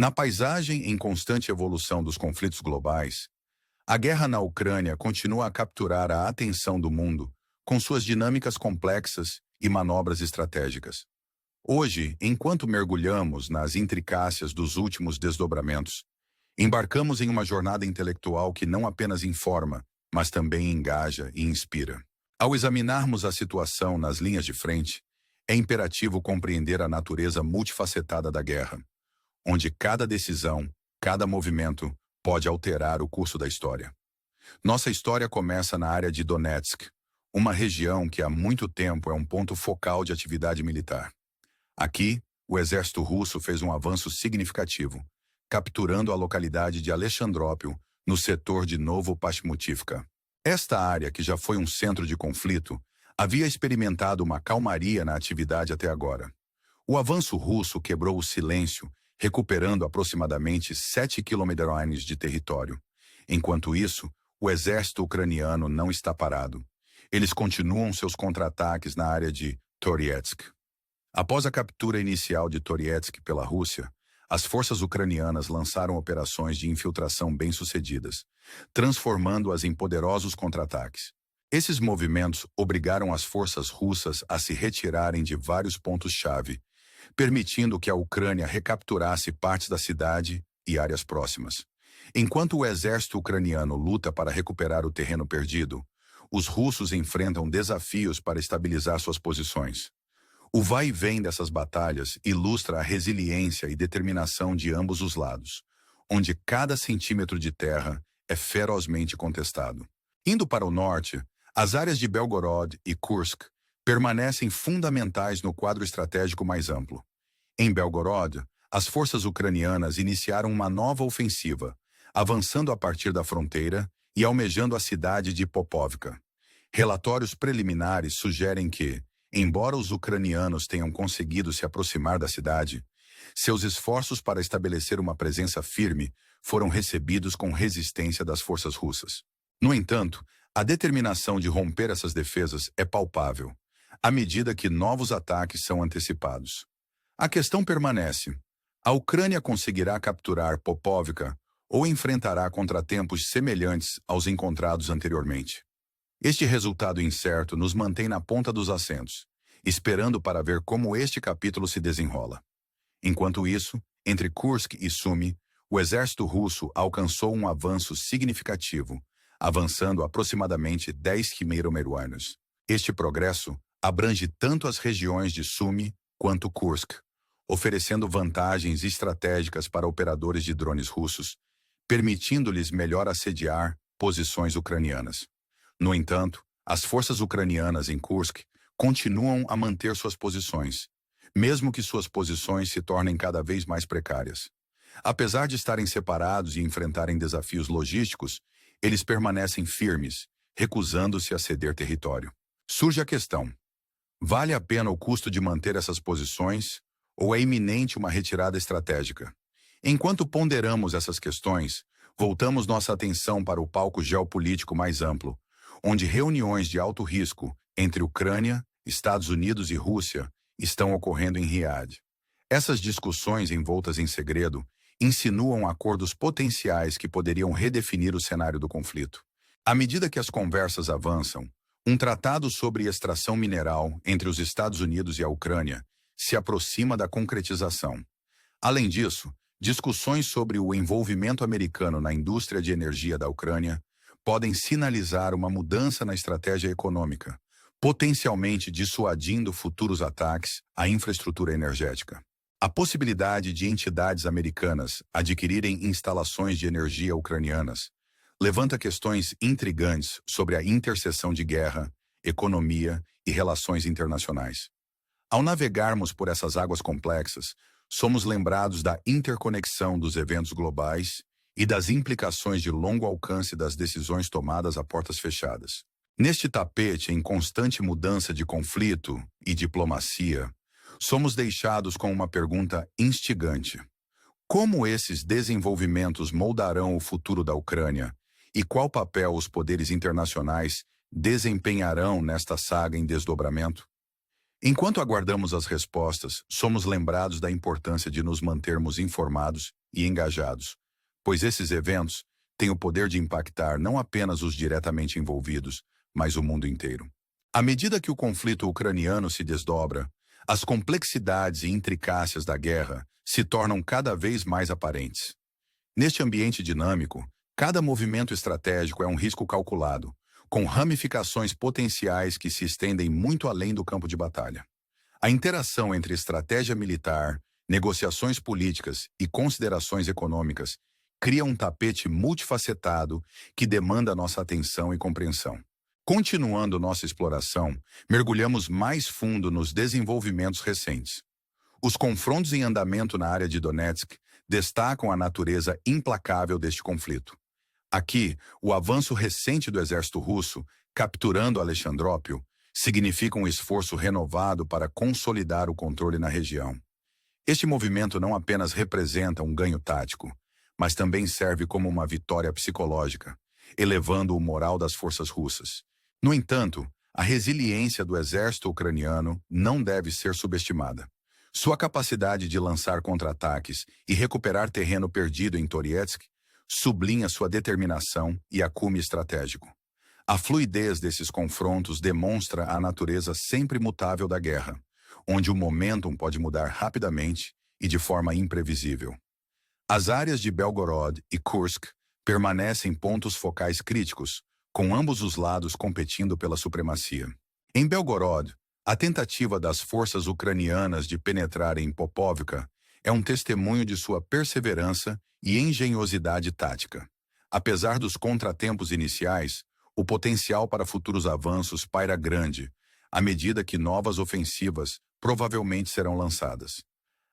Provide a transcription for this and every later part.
Na paisagem em constante evolução dos conflitos globais, a guerra na Ucrânia continua a capturar a atenção do mundo com suas dinâmicas complexas e manobras estratégicas. Hoje, enquanto mergulhamos nas intricácias dos últimos desdobramentos, embarcamos em uma jornada intelectual que não apenas informa, mas também engaja e inspira. Ao examinarmos a situação nas linhas de frente, é imperativo compreender a natureza multifacetada da guerra, onde cada decisão, cada movimento, pode alterar o curso da história. Nossa história começa na área de Donetsk, uma região que há muito tempo é um ponto focal de atividade militar. Aqui, o exército russo fez um avanço significativo, capturando a localidade de Alexandrópio, no setor de Novopashmutivka. Esta área, que já foi um centro de conflito, havia experimentado uma calmaria na atividade até agora. O avanço russo quebrou o silêncio, recuperando aproximadamente 7 km de território. Enquanto isso, o exército ucraniano não está parado. Eles continuam seus contra-ataques na área de Toretsk. Após a captura inicial de Toretsk pela Rússia, as forças ucranianas lançaram operações de infiltração bem-sucedidas, transformando-as em poderosos contra-ataques. Esses movimentos obrigaram as forças russas a se retirarem de vários pontos-chave, permitindo que a Ucrânia recapturasse partes da cidade e áreas próximas. Enquanto o exército ucraniano luta para recuperar o terreno perdido, os russos enfrentam desafios para estabilizar suas posições. O vai e vem dessas batalhas ilustra a resiliência e determinação de ambos os lados, onde cada centímetro de terra é ferozmente contestado. Indo para o norte, as áreas de Belgorod e Kursk permanecem fundamentais no quadro estratégico mais amplo. Em Belgorod, as forças ucranianas iniciaram uma nova ofensiva, avançando a partir da fronteira e almejando a cidade de Popovka. Relatórios preliminares sugerem que, embora os ucranianos tenham conseguido se aproximar da cidade, seus esforços para estabelecer uma presença firme foram recebidos com resistência das forças russas. No entanto, a determinação de romper essas defesas é palpável, à medida que novos ataques são antecipados. A questão permanece: a Ucrânia conseguirá capturar Popovka ou enfrentará contratempos semelhantes aos encontrados anteriormente? Este resultado incerto nos mantém na ponta dos assentos, esperando para ver como este capítulo se desenrola. Enquanto isso, entre Kursk e Sumy, o exército russo alcançou um avanço significativo, avançando aproximadamente 10 km. Este progresso abrange tanto as regiões de Sumy quanto Kursk, oferecendo vantagens estratégicas para operadores de drones russos, permitindo-lhes melhor assediar posições ucranianas. No entanto, as forças ucranianas em Kursk continuam a manter suas posições, mesmo que suas posições se tornem cada vez mais precárias. Apesar de estarem separados e enfrentarem desafios logísticos, eles permanecem firmes, recusando-se a ceder território. Surge a questão: vale a pena o custo de manter essas posições ou é iminente uma retirada estratégica? Enquanto ponderamos essas questões, voltamos nossa atenção para o palco geopolítico mais amplo, onde reuniões de alto risco entre Ucrânia, Estados Unidos e Rússia estão ocorrendo em Riad. Essas discussões envoltas em segredo insinuam acordos potenciais que poderiam redefinir o cenário do conflito. À medida que as conversas avançam, um tratado sobre extração mineral entre os Estados Unidos e a Ucrânia se aproxima da concretização. Além disso, discussões sobre o envolvimento americano na indústria de energia da Ucrânia podem sinalizar uma mudança na estratégia econômica, potencialmente dissuadindo futuros ataques à infraestrutura energética. A possibilidade de entidades americanas adquirirem instalações de energia ucranianas levanta questões intrigantes sobre a interseção de guerra, economia e relações internacionais. Ao navegarmos por essas águas complexas, somos lembrados da interconexão dos eventos globais e das implicações de longo alcance das decisões tomadas a portas fechadas. Neste tapete em constante mudança de conflito e diplomacia, somos deixados com uma pergunta instigante: como esses desenvolvimentos moldarão o futuro da Ucrânia e qual papel os poderes internacionais desempenharão nesta saga em desdobramento? Enquanto aguardamos as respostas, somos lembrados da importância de nos mantermos informados e engajados, pois esses eventos têm o poder de impactar não apenas os diretamente envolvidos, mas o mundo inteiro. À medida que o conflito ucraniano se desdobra, as complexidades e intricácias da guerra se tornam cada vez mais aparentes. Neste ambiente dinâmico, cada movimento estratégico é um risco calculado, com ramificações potenciais que se estendem muito além do campo de batalha. A interação entre estratégia militar, negociações políticas e considerações econômicas cria um tapete multifacetado que demanda nossa atenção e compreensão. Continuando nossa exploração, mergulhamos mais fundo nos desenvolvimentos recentes. Os confrontos em andamento na área de Donetsk destacam a natureza implacável deste conflito. Aqui, o avanço recente do exército russo, capturando Alexandrópio, significa um esforço renovado para consolidar o controle na região. Este movimento não apenas representa um ganho tático, mas também serve como uma vitória psicológica, elevando o moral das forças russas. No entanto, a resiliência do exército ucraniano não deve ser subestimada. Sua capacidade de lançar contra-ataques e recuperar terreno perdido em Toretsk sublinha sua determinação e acume estratégico. A fluidez desses confrontos demonstra a natureza sempre mutável da guerra, onde o momentum pode mudar rapidamente e de forma imprevisível. As áreas de Belgorod e Kursk permanecem pontos focais críticos, com ambos os lados competindo pela supremacia. Em Belgorod, a tentativa das forças ucranianas de penetrar em Popovka é um testemunho de sua perseverança e engenhosidade tática. Apesar dos contratempos iniciais, o potencial para futuros avanços paira grande, à medida que novas ofensivas provavelmente serão lançadas.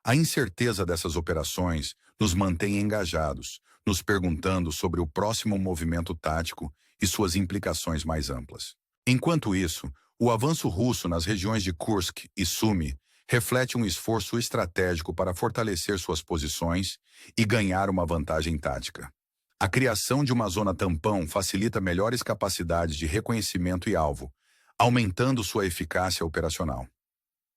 A incerteza dessas operações nos mantém engajados, nos perguntando sobre o próximo movimento tático e suas implicações mais amplas. Enquanto isso, o avanço russo nas regiões de Kursk e Sumy reflete um esforço estratégico para fortalecer suas posições e ganhar uma vantagem tática. A criação de uma zona tampão facilita melhores capacidades de reconhecimento e alvo, aumentando sua eficácia operacional.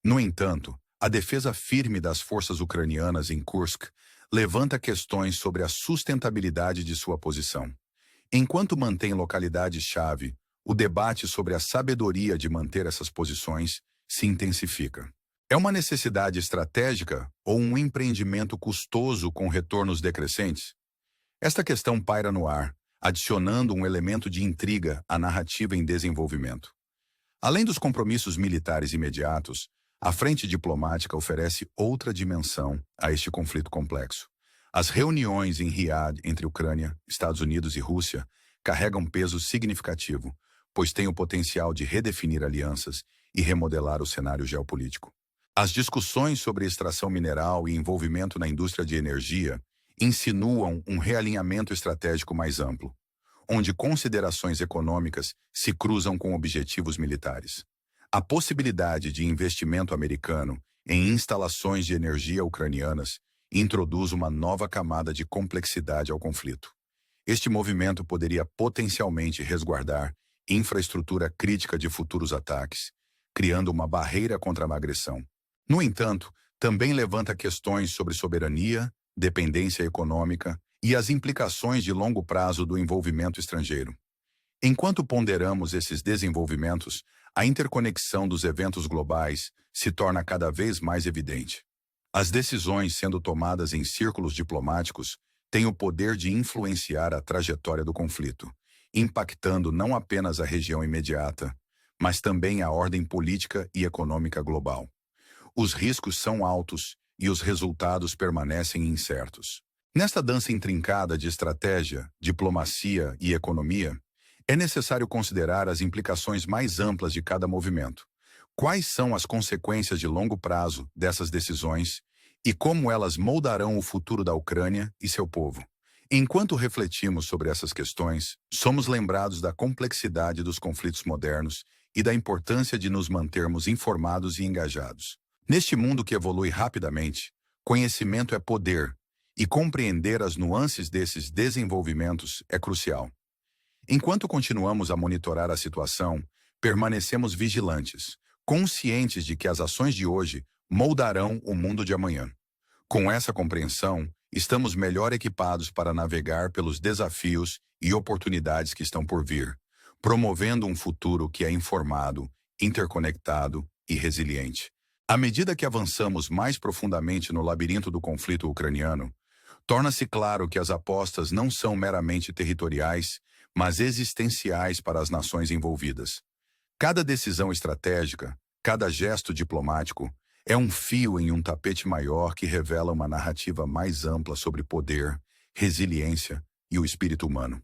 No entanto, a defesa firme das forças ucranianas em Kursk levanta questões sobre a sustentabilidade de sua posição. Enquanto mantém localidades-chave, o debate sobre a sabedoria de manter essas posições se intensifica. É uma necessidade estratégica ou um empreendimento custoso com retornos decrescentes? Esta questão paira no ar, adicionando um elemento de intriga à narrativa em desenvolvimento. Além dos compromissos militares imediatos, a frente diplomática oferece outra dimensão a este conflito complexo. As reuniões em Riad entre Ucrânia, Estados Unidos e Rússia carregam peso significativo, pois têm o potencial de redefinir alianças e remodelar o cenário geopolítico. As discussões sobre extração mineral e envolvimento na indústria de energia insinuam um realinhamento estratégico mais amplo, onde considerações econômicas se cruzam com objetivos militares. A possibilidade de investimento americano em instalações de energia ucranianas introduz uma nova camada de complexidade ao conflito. Este movimento poderia potencialmente resguardar infraestrutura crítica de futuros ataques, criando uma barreira contra a agressão. No entanto, também levanta questões sobre soberania, dependência econômica e as implicações de longo prazo do envolvimento estrangeiro. Enquanto ponderamos esses desenvolvimentos, a interconexão dos eventos globais se torna cada vez mais evidente. As decisões sendo tomadas em círculos diplomáticos têm o poder de influenciar a trajetória do conflito, impactando não apenas a região imediata, mas também a ordem política e econômica global. Os riscos são altos e os resultados permanecem incertos. Nesta dança intrincada de estratégia, diplomacia e economia, é necessário considerar as implicações mais amplas de cada movimento. Quais são as consequências de longo prazo dessas decisões e como elas moldarão o futuro da Ucrânia e seu povo? Enquanto refletimos sobre essas questões, somos lembrados da complexidade dos conflitos modernos e da importância de nos mantermos informados e engajados. Neste mundo que evolui rapidamente, conhecimento é poder, e compreender as nuances desses desenvolvimentos é crucial. Enquanto continuamos a monitorar a situação, permanecemos vigilantes, conscientes de que as ações de hoje moldarão o mundo de amanhã. Com essa compreensão estamos melhor equipados para navegar pelos desafios e oportunidades que estão por vir, promovendo um futuro que é informado, interconectado e resiliente. À medida que avançamos mais profundamente no labirinto do conflito ucraniano, torna-se claro que as apostas não são meramente territoriais, mas existenciais para as nações envolvidas. Cada decisão estratégica, cada gesto diplomático, é um fio em um tapete maior que revela uma narrativa mais ampla sobre poder, resiliência e o espírito humano.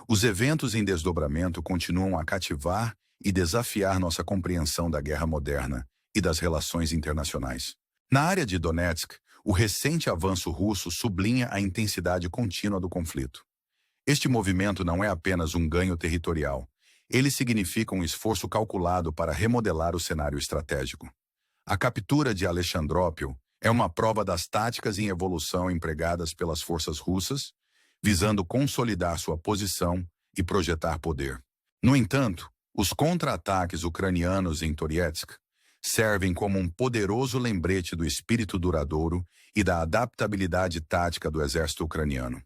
Os eventos em desdobramento continuam a cativar e desafiar nossa compreensão da guerra moderna e das relações internacionais. Na área de Donetsk, o recente avanço russo sublinha a intensidade contínua do conflito. Este movimento não é apenas um ganho territorial. Ele significa um esforço calculado para remodelar o cenário estratégico. A captura de Alexandrópio é uma prova das táticas em evolução empregadas pelas forças russas, visando consolidar sua posição e projetar poder. No entanto, os contra-ataques ucranianos em Toretsk servem como um poderoso lembrete do espírito duradouro e da adaptabilidade tática do exército ucraniano.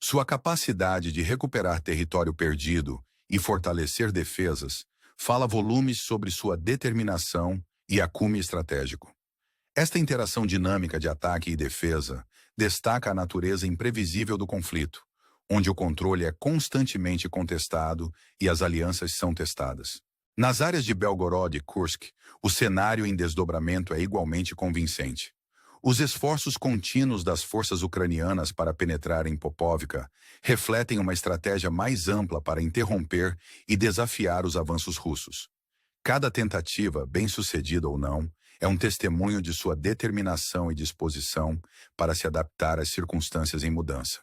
Sua capacidade de recuperar território perdido e fortalecer defesas fala volumes sobre sua determinação e acume estratégico. Esta interação dinâmica de ataque e defesa destaca a natureza imprevisível do conflito, onde o controle é constantemente contestado e as alianças são testadas. Nas áreas de Belgorod e Kursk, o cenário em desdobramento é igualmente convincente. Os esforços contínuos das forças ucranianas para penetrar em Popovka refletem uma estratégia mais ampla para interromper e desafiar os avanços russos. Cada tentativa, bem-sucedida ou não, é um testemunho de sua determinação e disposição para se adaptar às circunstâncias em mudança.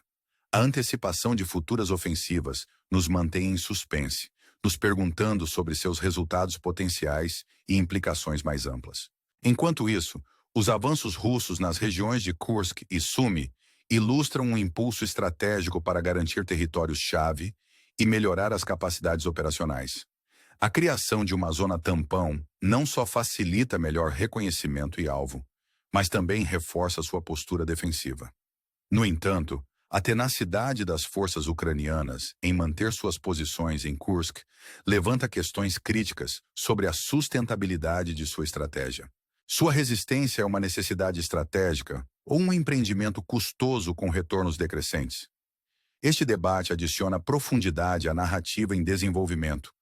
A antecipação de futuras ofensivas nos mantém em suspense, nos perguntando sobre seus resultados potenciais e implicações mais amplas. Enquanto isso, os avanços russos nas regiões de Kursk e Sumy ilustram um impulso estratégico para garantir territórios-chave e melhorar as capacidades operacionais. A criação de uma zona tampão não só facilita melhor reconhecimento e alvo, mas também reforça sua postura defensiva. No entanto, a tenacidade das forças ucranianas em manter suas posições em Kursk levanta questões críticas sobre a sustentabilidade de sua estratégia. Sua resistência é uma necessidade estratégica ou um empreendimento custoso com retornos decrescentes? Este debate adiciona profundidade à narrativa em desenvolvimento,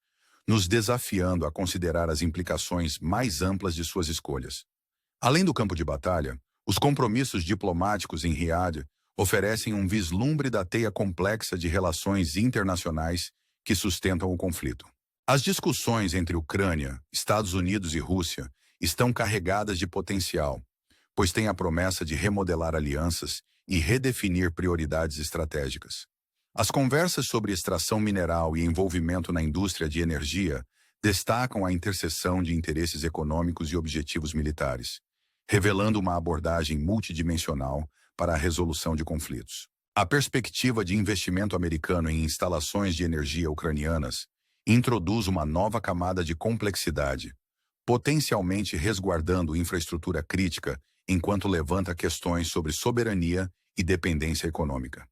nos desafiando a considerar as implicações mais amplas de suas escolhas. Além do campo de batalha, os compromissos diplomáticos em Riad oferecem um vislumbre da teia complexa de relações internacionais que sustentam o conflito. As discussões entre Ucrânia, Estados Unidos e Rússia estão carregadas de potencial, pois têm a promessa de remodelar alianças e redefinir prioridades estratégicas. As conversas sobre extração mineral e envolvimento na indústria de energia destacam a interseção de interesses econômicos e objetivos militares, revelando uma abordagem multidimensional para a resolução de conflitos. A perspectiva de investimento americano em instalações de energia ucranianas introduz uma nova camada de complexidade, potencialmente resguardando infraestrutura crítica enquanto levanta questões sobre soberania e dependência econômica.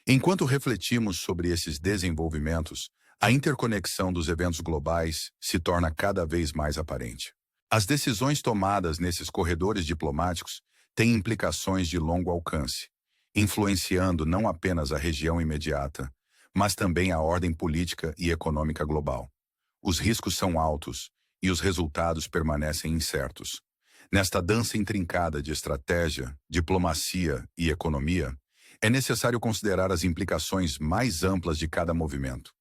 Enquanto refletimos sobre esses desenvolvimentos, a interconexão dos eventos globais se torna cada vez mais aparente. As decisões tomadas nesses corredores diplomáticos têm implicações de longo alcance, influenciando não apenas a região imediata, mas também a ordem política e econômica global. Os riscos são altos e os resultados permanecem incertos. Nesta dança intrincada de estratégia, diplomacia e economia, é necessário considerar as implicações mais amplas de cada movimento.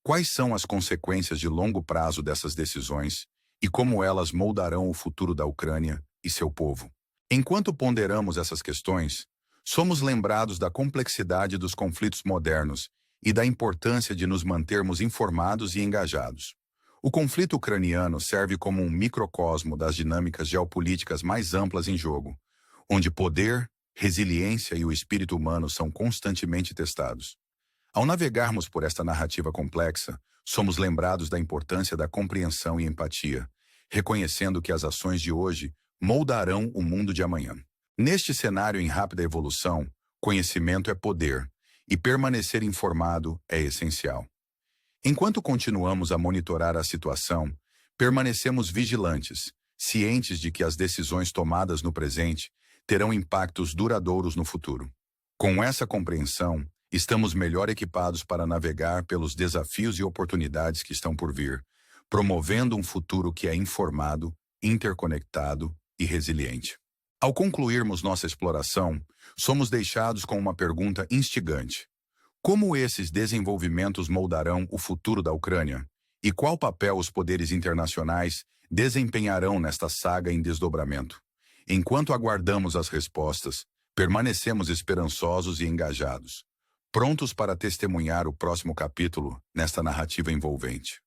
Quais são as consequências de longo prazo dessas decisões e como elas moldarão o futuro da Ucrânia e seu povo? Enquanto ponderamos essas questões, somos lembrados da complexidade dos conflitos modernos e da importância de nos mantermos informados e engajados. O conflito ucraniano serve como um microcosmo das dinâmicas geopolíticas mais amplas em jogo, onde poder, resiliência e o espírito humano são constantemente testados. Ao navegarmos por esta narrativa complexa, somos lembrados da importância da compreensão e empatia, reconhecendo que as ações de hoje moldarão o mundo de amanhã. Neste cenário em rápida evolução, Conhecimento é poder, e permanecer informado é essencial. Enquanto continuamos a monitorar a situação, permanecemos vigilantes, cientes de que as decisões tomadas no presente terão impactos duradouros no futuro. Com essa compreensão, estamos melhor equipados para navegar pelos desafios e oportunidades que estão por vir, promovendo um futuro que é informado, interconectado e resiliente. Ao concluirmos nossa exploração, somos deixados com uma pergunta instigante. Como esses desenvolvimentos moldarão o futuro da Ucrânia? E qual papel os poderes internacionais desempenharão nesta saga em desdobramento? Enquanto aguardamos as respostas, permanecemos esperançosos e engajados, prontos para testemunhar o próximo capítulo nesta narrativa envolvente.